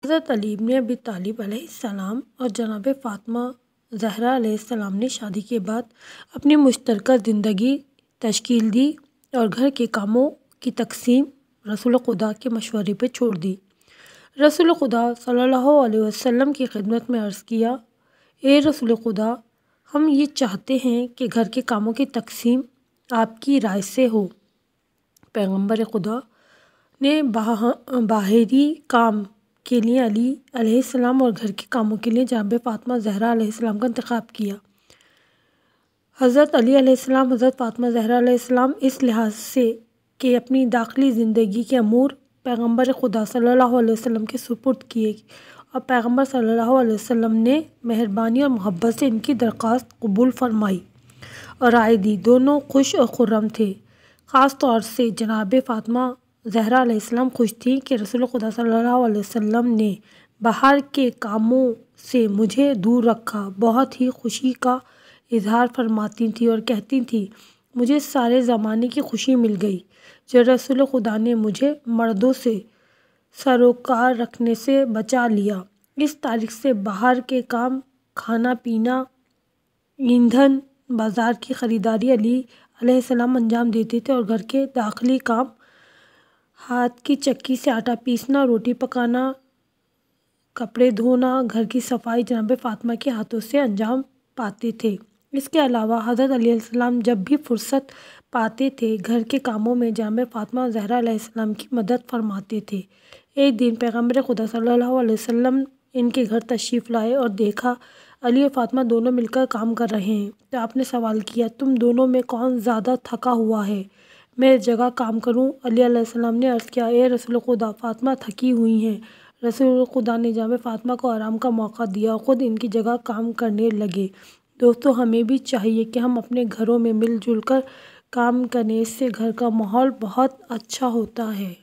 حضرت علی ابن ابی طالب علیہ السلام اور جناب فاطمہ زہرا علیہ السلام نے شادی کے بعد اپنی مشترکہ زندگی تشکیل دی اور گھر کے کاموں کی تقسیم رسول خدا کے مشورے پہ چھوڑ دی۔ رسول خدا صلی اللہ علیہ وسلم کی خدمت میں عرض کیا، اے رسول خدا، ہم یہ چاہتے ہیں کہ گھر کے کاموں کی تقسیم آپ کی رائے سے ہو۔ پیغمبر خدا نے باہری کام کے لیے علی علیہ السلام اور گھر کے کاموں کے لیے جناب فاطمہ زہرا علیہ السلام کا انتخاب کیا۔ حضرت علی علیہ السلام حضرت فاطمہ زہرا علیہ السلام اس لحاظ سے کہ اپنی داخلی زندگی کے امور پیغمبر خدا صلی اللہ علیہ وسلم کے سپرد کیے اور پیغمبر صلی اللہ علیہ وسلم نے مہربانی اور محبت سے ان کی درخواست قبول فرمائی اور رائے دی۔ دونوں خوش اور خرم تھے۔ خاص طور سے جناب فاطمہ زہرا علیہ السلام خوش تھیں کہ رسول خدا صلی اللہ علیہ وسلم نے باہر کے کاموں سے مجھے دور رکھا۔ بہت ہی خوشی کا اظہار فرماتی تھیں اور کہتی تھیں، مجھے سارے زمانے کی خوشی مل گئی جو رسول خدا نے مجھے مردوں سے سروکار رکھنے سے بچا لیا۔ اس تاریخ سے باہر کے کام، کھانا پینا، ایندھن، بازار کی خریداری علی علیہ السلام انجام دیتے تھے اور گھر کے داخلی کام، ہاتھ کی چکی سے آٹا پیسنا، روٹی پکانا، کپڑے دھونا، گھر کی صفائی جناب فاطمہ کے ہاتھوں سے انجام پاتے تھے۔ اس کے علاوہ حضرت علی علیہ السلام جب بھی فرصت پاتے تھے گھر کے کاموں میں جناب فاطمہ زہرا علیہ السلام کی مدد فرماتے تھے۔ ایک دن پیغمبر خدا صلی اللہ علیہ وسلم ان کے گھر تشریف لائے اور دیکھا علی اور فاطمہ دونوں مل کر کام کر رہے ہیں تو آپ نے سوال کیا، تم دونوں میں کون زیادہ تھکا ہوا ہے؟ میں اس جگہ کام کروں؟ علی علیہ السلام نے عرض کیا، اے رسول خدا، فاطمہ تھکی ہوئی ہیں۔ رسول خدا نے جناب فاطمہ کو آرام کا موقع دیا اور خود ان کی جگہ کام کرنے لگے۔ دوستو، ہمیں بھی چاہیے کہ ہم اپنے گھروں میں مل جل کر کام کریں، اس سے گھر کا ماحول بہت اچھا ہوتا ہے۔